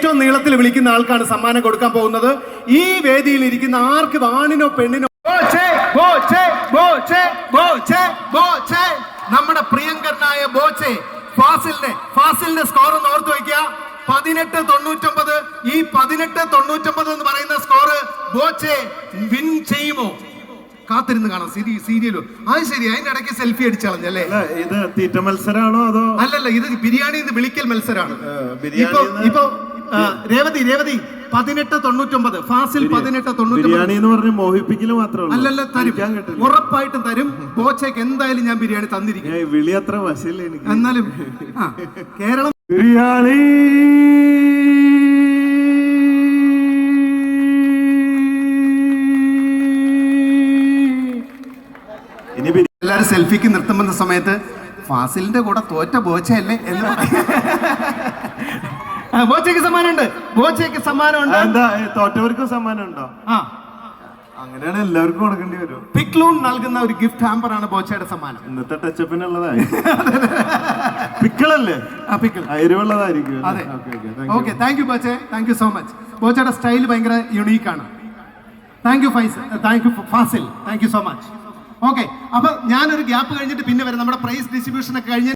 ഏറ്റവും നീളത്തിൽ വിളിക്കുന്ന ആൾക്കാണ് സമ്മാനം കൊടുക്കാൻ പോകുന്നത്. ഈ വേദിയിൽ ഇരിക്കുന്ന ആർക്കും ആണിനോ പെണ്ണിനോ നമ്മുടെ പ്രിയങ്കരനായ ബോച്ചെ ഫാസിലിന്റെ സ്കോർ ഒന്ന് ഓർത്ത് വയ്ക്കുക. 1899. ഈ 1899 എന്ന് പറയുന്ന സ്കോർ ബോച്ചെ വിൻ ചെയ്യുമോ? കാത്തിരുന്ന് കാണാം സീരിയലോ. അത് ശരി, അതിന്റെ ഇടയ്ക്ക് സെൽഫി അടിച്ചു കളഞ്ഞല്ലേ? ഇത് തീറ്റ മത്സരമാണോ അതോ? അല്ലല്ല, ഇത് ബിരിയാണി വിളിക്കൽ മത്സരമാണ്. ഇപ്പൊ രേവതി 1899, ഫാസിൽ 1899 എന്ന് പറഞ്ഞ് മോഹിപ്പിക്കല് മാത്രമേ. അല്ലല്ല, തരും, ഉറപ്പായിട്ടും തരും. ബോച്ചയ്ക്ക് എന്തായാലും ഞാൻ ബിരിയാണി തന്നിരിക്കും. വിളി അത്ര വശമില്ല എനിക്ക്. എന്നാലും കേരളം ബിരിയാണി എല്ലാരും സെൽഫിക്ക് നിർത്തുന്ന സമയത്ത് ഫാസിലിന്റെ കൂടെ തോറ്റ ബോച്ചയല്ലേ എന്ന് ബോച്ചയ്ക്ക് സമ്മാനമുണ്ട്. എന്താ തോറ്റവർക്ക് സമ്മാനം ഉണ്ടോ? അങ്ങനെയാണ് എല്ലാവർക്കും കൊടുക്കേണ്ടി വരും. പിക്ലൂൺ നൽകുന്ന ഒരു ഗിഫ്റ്റ് ഹാമ്പർ ആണ് ബോച്ചയുടെ സമ്മാനം. ഇന്നത്തെ ടച്ചപ്പിനുള്ളതായി പിക്കിളല്ലേ? അയരുള്ളതായിരിക്കും. അതെ, okay. Thank you Boche, thank you so much. ബോച്ചയുടെ സ്റ്റൈൽ ഭയങ്കര യുണീക്കാണ്. Thank you Fazil, thank you so much. Okay, അപ്പൊ ഞാനൊരു ഗ്യാപ്പ് കഴിഞ്ഞിട്ട് പിന്നെ വരാം. നമ്മുടെ പ്രൈസ് ഡിസ്ട്രിബ്യൂഷൻ ഒക്കെ കഴിഞ്ഞ്